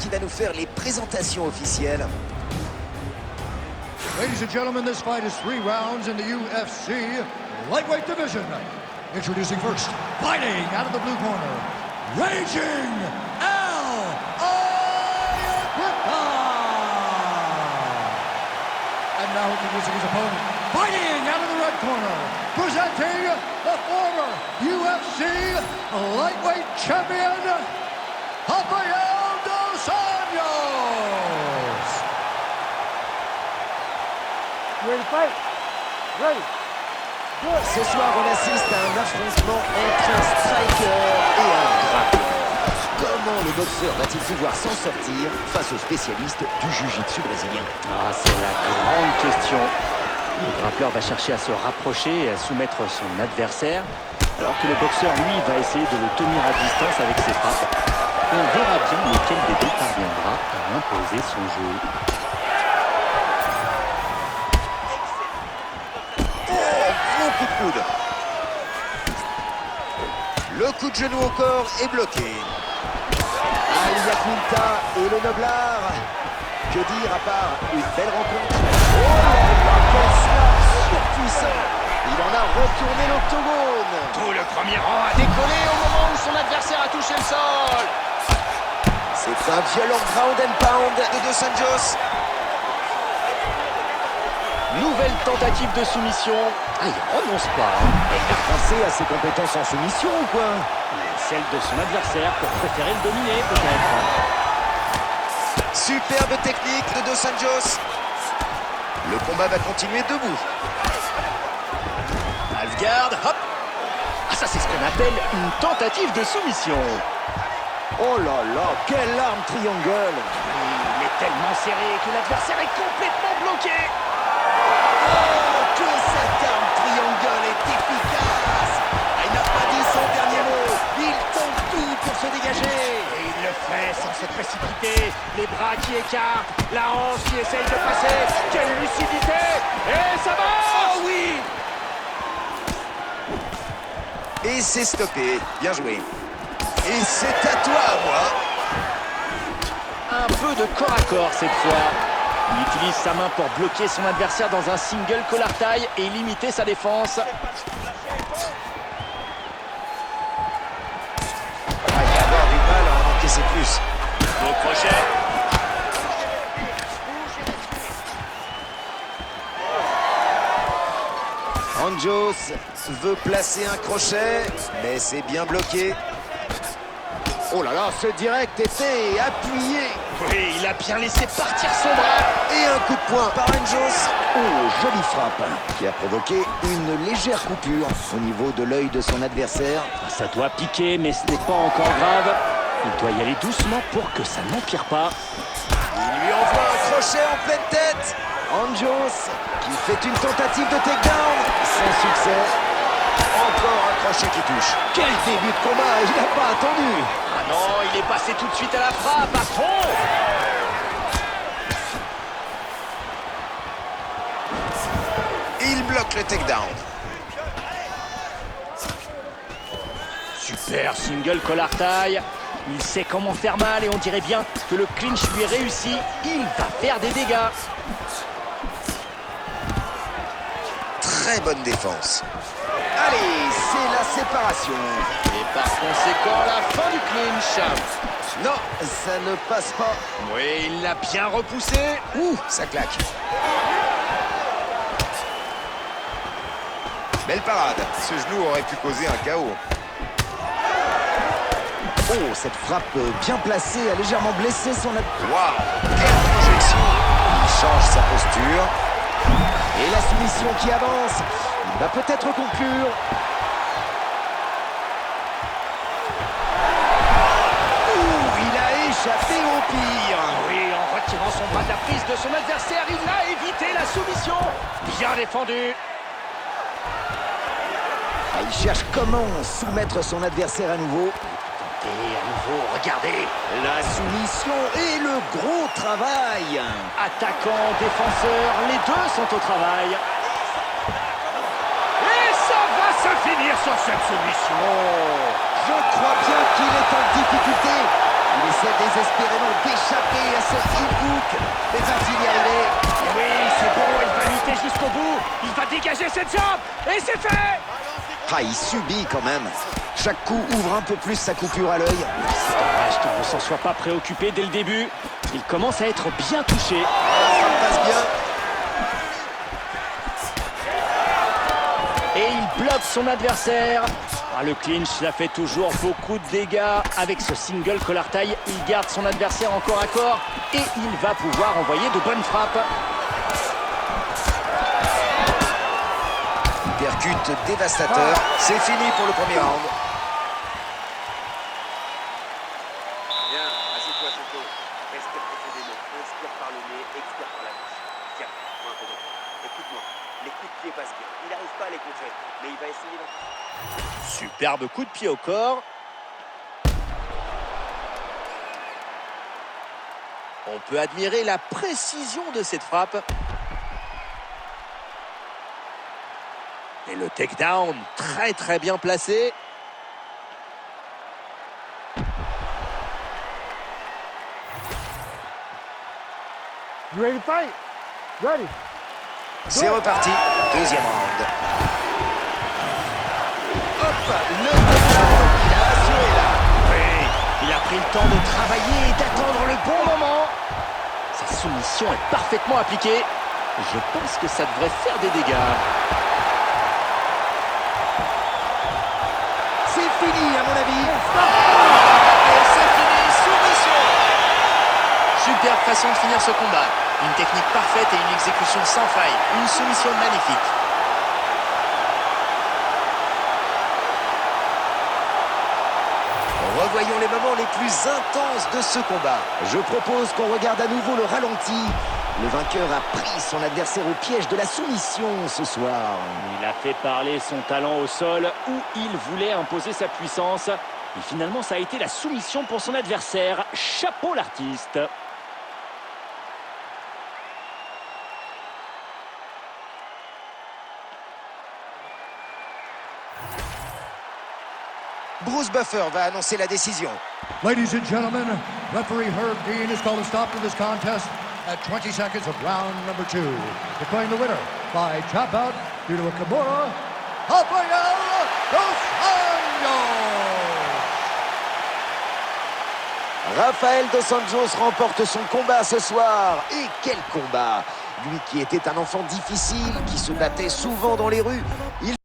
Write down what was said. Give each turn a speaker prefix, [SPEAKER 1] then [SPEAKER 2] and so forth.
[SPEAKER 1] qui va nous faire les présentations officielles.
[SPEAKER 2] Ladies and gentlemen, this fight is 3 rounds in the UFC lightweight division. Introducing first, fighting out of the blue corner, Raging Al Iaquinta. And now introducing his opponent, fighting out of the red corner, presenting the former UFC lightweight champion, Rafael dos Anjos.
[SPEAKER 3] Ready to fight? Ready.
[SPEAKER 1] Ce soir, on assiste à un affrontement entre un striker et un grappleur. Comment le boxeur va-t-il pouvoir s'en sortir face aux spécialistes du jiu-jitsu brésilien?
[SPEAKER 4] Ah, c'est la grande question. Le grappleur va chercher à se rapprocher et à soumettre son adversaire, alors que le boxeur, lui, va essayer de le tenir à distance avec ses frappes. On verra bien lequel des deux parviendra à imposer son jeu.
[SPEAKER 1] Coup de coude. Le coup de genou au corps est bloqué. Al Iaquinta et le noblard. Que dire à part une belle rencontre? Oh là là, quel snap surpuissant! Il en a retourné l'octogone.
[SPEAKER 5] Tout le premier rang a décollé au moment où son adversaire a touché le sol.
[SPEAKER 1] C'est un violent ground and pound de Dos Anjos.
[SPEAKER 4] Nouvelle tentative de soumission. Ah, il renonce pas.
[SPEAKER 1] Il a pensé à ses compétences en soumission ou quoi?
[SPEAKER 4] Celle de son adversaire pour préférer le dominer, peut-être.
[SPEAKER 1] Superbe technique de Dos Anjos. Le combat va continuer debout. Halfguard, hop.
[SPEAKER 4] Ah, ça, c'est ce qu'on appelle une tentative de soumission.
[SPEAKER 1] Oh là là, quelle arme triangle.
[SPEAKER 4] Il est tellement serré que l'adversaire est complètement bloqué.
[SPEAKER 1] Oh, que cette arme triangle est efficace. Il n'a pas dit son dernier mot. Il tente tout pour se dégager.
[SPEAKER 4] Et il le fait sans se précipiter. Les bras qui écartent, la hanche qui essaye de passer. Quelle lucidité! Et ça marche!
[SPEAKER 1] Oh oui. Et c'est stoppé. Bien joué. Et c'est à toi, moi.
[SPEAKER 4] Un peu de corps à corps cette fois. Il utilise sa main pour bloquer son adversaire dans un single collar tie et limiter sa défense.
[SPEAKER 1] Il va y avoir du mal à en encaisser plus.
[SPEAKER 5] Au crochet.
[SPEAKER 1] Anjos veut placer un crochet, mais c'est bien bloqué. Oh là là, ce direct était appuyé.
[SPEAKER 4] Oui, il a bien laissé partir son bras.
[SPEAKER 1] Et un coup de poing par Anjos. Oh, jolie frappe, qui a provoqué une légère coupure au niveau de l'œil de son adversaire.
[SPEAKER 4] Ça doit piquer, mais ce n'est pas encore grave. Il doit y aller doucement pour que ça n'empire pas.
[SPEAKER 1] Il lui envoie un crochet en pleine tête. Anjos qui fait une tentative de takedown. Sans succès. Encore un crochet qui touche. Quel début de combat, il n'a pas attendu.
[SPEAKER 4] Ah non, il est passé tout de suite à la frappe, à fond.
[SPEAKER 1] Il bloque le takedown.
[SPEAKER 4] Super single collar tie. Il sait comment faire mal et on dirait bien que le clinch lui est réussi. Il va faire des dégâts.
[SPEAKER 1] Très bonne défense. Allez, c'est la séparation.
[SPEAKER 5] Et par conséquent, la fin du clinch.
[SPEAKER 1] Non, ça ne passe pas.
[SPEAKER 5] Oui, il l'a bien repoussé.
[SPEAKER 1] Ouh, ça claque. Belle parade.
[SPEAKER 5] Ce genou aurait pu causer un KO.
[SPEAKER 1] Oh, cette frappe bien placée a légèrement blessé son adversaire.
[SPEAKER 5] Waouh, quelle projection.
[SPEAKER 1] Il change sa posture. Et la soumission qui avance. Il va peut-être conclure. Ouh, il a échappé au pire.
[SPEAKER 4] Oui, en retirant son bras de la prise de son adversaire, il a évité la soumission. Bien défendu.
[SPEAKER 1] Ah, il cherche comment soumettre son adversaire à nouveau.
[SPEAKER 4] Et à nouveau, regardez.
[SPEAKER 1] La soumission et le gros travail.
[SPEAKER 4] Attaquant, défenseur, les deux sont au travail. Et ça va se finir sur cette soumission.
[SPEAKER 1] Je crois bien qu'il est en difficulté. Il essaie désespérément d'échapper magnifique. Mais va-t-il y arriver?
[SPEAKER 4] Oui, c'est bon, il va lutter jusqu'au bout. Il va dégager cette jambe. Et c'est fait.
[SPEAKER 1] Ah, il subit quand même. Chaque coup ouvre un peu plus sa coupure à l'œil.
[SPEAKER 4] C'est dommage qu'il ne s'en soit pas préoccupé dès le début. Il commence à être bien touché.
[SPEAKER 1] Ça passe bien.
[SPEAKER 4] Et il bloque son adversaire. Ah, le clinch, ça fait toujours beaucoup de dégâts. Avec ce single collar tie, il garde son adversaire en corps à corps. Et il va pouvoir envoyer de bonnes frappes.
[SPEAKER 1] Percute dévastateur. C'est fini pour le premier round.
[SPEAKER 6] Bien, assieds-toi, Choco. Respire profondément. Inspire par le nez, expire par la bouche. Tiens, moi un peu d'eau. Écoute-moi, les coups de pied passent bien. Il n'arrive pas à les contrer, mais il va essayer d'en...
[SPEAKER 1] Superbe coup de pied au corps. On peut admirer la précision de cette frappe. Et le takedown, très bien placé.
[SPEAKER 3] You ready to fight? Ready.
[SPEAKER 1] C'est reparti. Deuxième round. Hop, le takedown. Il a assuré là.
[SPEAKER 4] Oui, il a pris le temps de travailler et d'attendre le bon moment. Sa soumission est parfaitement appliquée. Je pense que ça devrait faire des dégâts.
[SPEAKER 1] C'est fini à mon avis. Et c'est fini, soumission.
[SPEAKER 5] Superbe façon de finir ce combat. Une technique parfaite et une exécution sans faille. Une soumission magnifique.
[SPEAKER 1] Revoyons les moments les plus intenses de ce combat. Je propose qu'on regarde à nouveau le ralenti. Le vainqueur a pris son adversaire au piège de la soumission ce soir.
[SPEAKER 4] Il a fait parler son talent au sol où il voulait imposer sa puissance. Et finalement, ça a été la soumission pour son adversaire. Chapeau l'artiste.
[SPEAKER 1] Bruce Buffer va annoncer la décision.
[SPEAKER 2] Ladies and gentlemen, referee Herb Dean has called a stop to this contest at 20 seconds of round number 2. Declaring the winner by tap out due to a Kimura, Rafael dos Anjos.
[SPEAKER 1] Rafael dos Anjos remporte son combat ce soir. Et quel combat! Lui qui était un enfant difficile, qui se battait souvent dans les rues, il